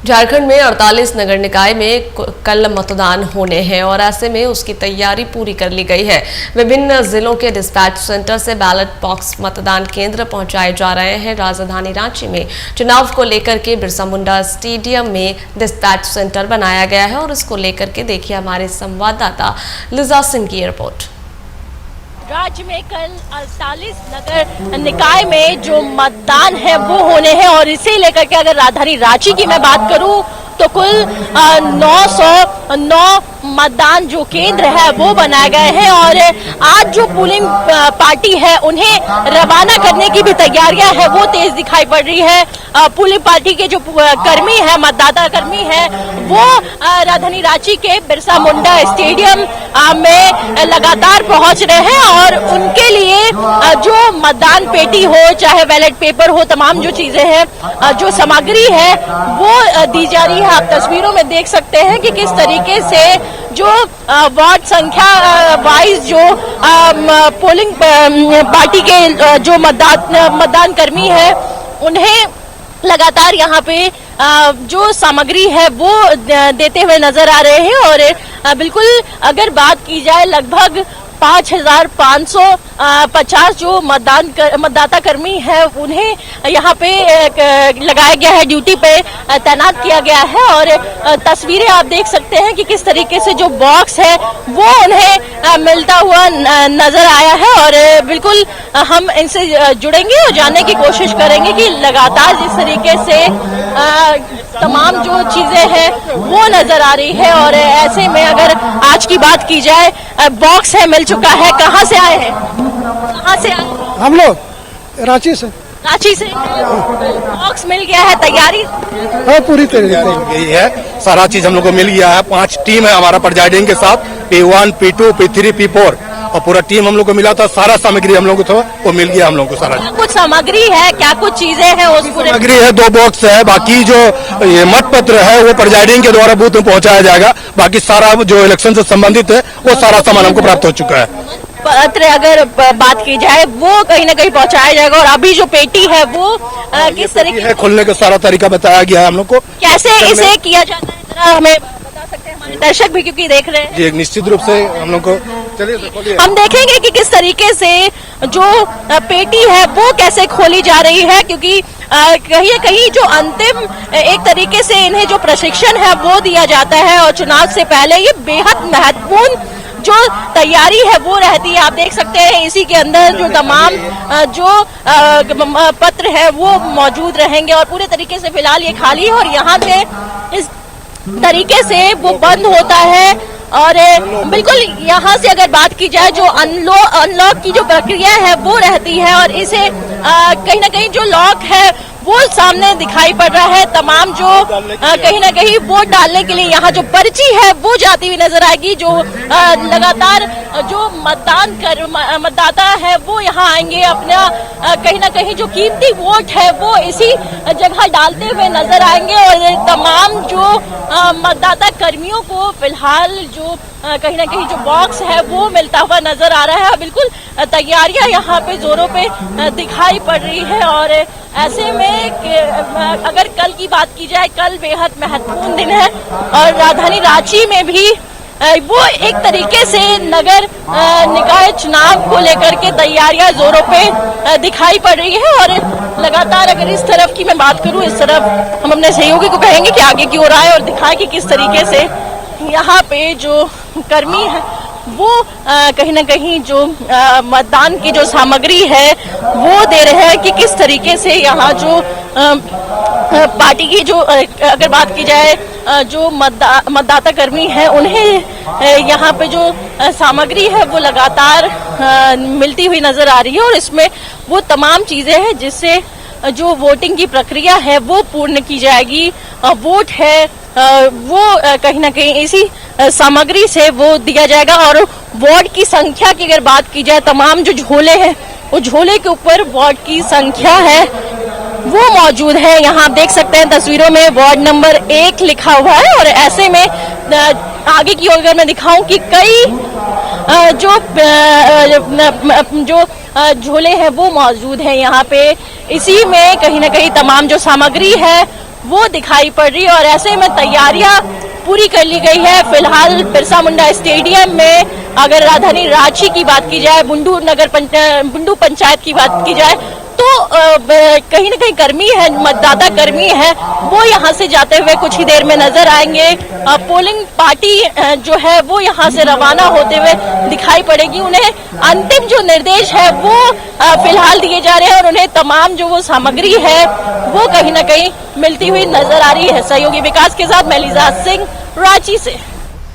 झारखंड में 48 नगर निकाय में कल मतदान होने हैं और ऐसे में उसकी तैयारी पूरी कर ली गई है। विभिन्न जिलों के डिस्पैच सेंटर से बैलेट बॉक्स मतदान केंद्र पहुंचाए जा रहे हैं। राजधानी रांची में चुनाव को लेकर के बिरसा मुंडा स्टेडियम में डिस्पैच सेंटर बनाया गया है और इसको लेकर के देखिए हमारे संवाददाता लिजा सिंह की रिपोर्ट। राज्य में कल 48 नगर निकाय में जो मतदान है वो होने हैं और इसे लेकर के अगर राजधानी रांची की मैं बात करूं तो कुल 909 मतदान जो केंद्र है वो बनाए गए हैं और आज जो पोलिंग पार्टी है उन्हें रवाना करने की भी तैयारियां है वो तेज दिखाई पड़ रही है। पोलिंग पार्टी के जो कर्मी है, मतदाता कर्मी है, वो राजधानी रांची के बिरसा मुंडा स्टेडियम में लगातार पहुंच रहे हैं और उनके लिए जो मतदान पेटी हो, चाहे बैलेट पेपर हो, तमाम जो चीजें हैं, जो सामग्री है वो दी जा रही है। आप तस्वीरों में देख सकते हैं कि किस तरीके से जो वार्ड संख्या वाइज जो पोलिंग पार्टी के जो मतदान कर्मी है उन्हें लगातार यहाँ पे जो सामग्री है वो देते हुए नजर आ रहे हैं और बिल्कुल अगर बात की जाए लगभग 5550 जो मतदाता कर्मी है उन्हें यहाँ पे लगाया गया है, ड्यूटी पे तैनात किया गया है और तस्वीरें आप देख सकते हैं कि किस तरीके से जो बॉक्स है वो उन्हें मिलता हुआ नजर आया है और बिल्कुल हम इनसे जुड़ेंगे और जानने की कोशिश करेंगे कि लगातार जिस तरीके से तमाम जो चीजें हैं वो नजर आ रही है और ऐसे में अगर आज की बात की जाए बॉक्स है मिल चुका है। कहाँ से आए हैं? कहाँ से आए? हम लोग रांची से। रांची से बॉक्स मिल गया है, तैयारी है पूरी तैयारी गई है, सारा चीज हम लोग को मिल गया है। 5 टीम है हमारा प्रेजाइडिंग के साथ, P1, P2, P3, P4 और पूरा टीम हम लोग को मिला था। सारा सामग्री हम लोग को था वो मिल गया हम लोग को सारा। कुछ सामग्री है, क्या कुछ चीजें हैं उस पूरे? सामग्री है 2 बॉक्स है, बाकी जो ये मत पत्र है वो प्रेजाइडिंग के द्वारा बूथ में पहुंचाया जाएगा। बाकी सारा जो इलेक्शन से संबंधित है वो सारा सामान हमको प्राप्त हो चुका है। पत्र अगर बात की जाए वो कहीं ना कहीं पहुंचाया जाएगा और अभी जो पेटी है वो किस तरीके है खोलने का सारा तरीका बताया गया है हम लोग को। कैसे इसे किया जाता है जरा हमें बता सकते हैं, हमारे दर्शक भी क्योंकि देख रहे हैं। जी निश्चित रूप से हम लोग को चलिए हम देखेंगे कि किस तरीके से जो पेटी है वो कैसे खोली जा रही है, क्योंकि कहीं न कहीं जो अंतिम एक तरीके से इन्हें जो प्रशिक्षण है वो दिया जाता है और चुनाव से पहले ये बेहद महत्वपूर्ण जो तैयारी है वो रहती है। आप देख सकते हैं इसी के अंदर जो तमाम जो पत्र है वो मौजूद रहेंगे और पूरे तरीके से फिलहाल ये खाली है और यहाँ से इस तरीके से वो बंद होता है और बिल्कुल यहाँ से अगर बात की जाए जो अनलॉक की जो प्रक्रिया है वो रहती है और इसे कहीं ना कहीं जो लॉक है वो सामने दिखाई पड़ रहा है। तमाम जो कहीं ना कहीं वोट डालने के लिए यहाँ जो पर्ची है वो जाती हुई नजर आएगी। जो लगातार जो मतदाता है वो यहाँ आएंगे, अपना कहीं ना कहीं जो कीमती वोट है वो इसी जगह डालते हुए नजर आएंगे और तमाम जो मतदाता कर्मियों को फिलहाल जो कहीं ना कहीं जो बॉक्स है वो मिलता हुआ नजर आ रहा है। बिल्कुल तैयारियां यहाँ पे जोरों पे दिखाई पड़ रही है और ऐसे में अगर कल की बात की जाए, कल बेहद महत्वपूर्ण दिन है और राजधानी रांची में भी वो एक तरीके से नगर निकाय चुनाव को लेकर के तैयारियां जोरों पे दिखाई पड़ रही है और लगातार अगर इस तरफ की मैं बात करूं, इस तरफ हम अपने सहयोगी को कहेंगे कि आगे की ओर आए और दिखाए कि किस तरीके से यहाँ पे जो कर्मी है वो कहीं ना कहीं जो मतदान की जो सामग्री है वो दे रहे हैं कि किस तरीके से यहाँ जो पार्टी की जो अगर बात की जाए जो मतदाता कर्मी है उन्हें यहाँ पे जो सामग्री है वो लगातार मिलती हुई नजर आ रही है और इसमें वो तमाम चीजें हैं जिससे जो वोटिंग की प्रक्रिया है वो पूर्ण की जाएगी। वोट है वो कहीं ना कहीं इसी सामग्री से वो दिया जाएगा और वार्ड की संख्या की अगर बात की जाए, तमाम जो झोले हैं वो झोले के ऊपर वार्ड की संख्या है वो मौजूद है। यहाँ आप देख सकते हैं तस्वीरों में वार्ड नंबर 1 लिखा हुआ है और ऐसे में आगे की ओर अगर मैं दिखाऊं कि कई जो झोले हैं वो मौजूद हैं यहाँ पे। इसी में कहीं ना कहीं तमाम जो सामग्री है वो दिखाई पड़ रही है। और ऐसे में तैयारियां पूरी कर ली गई है। फिलहाल बिरसा मुंडा स्टेडियम में अगर राजधानी रांची की बात की जाए, बुंडू पंचायत की बात की जाए, तो कहीं ना कहीं कर्मी है, मतदाता कर्मी है, वो यहाँ से जाते हुए कुछ ही देर में नजर आएंगे। पोलिंग पार्टी जो है वो यहाँ से रवाना होते हुए दिखाई पड़ेगी। उन्हें अंतिम जो निर्देश है वो फिलहाल दिए जा रहे हैं और उन्हें तमाम जो वो सामग्री है वो कहीं ना कहीं मिलती हुई नजर आ रही है। सहयोगी विकास के साथ मैं लीजा सिंह, रांची से।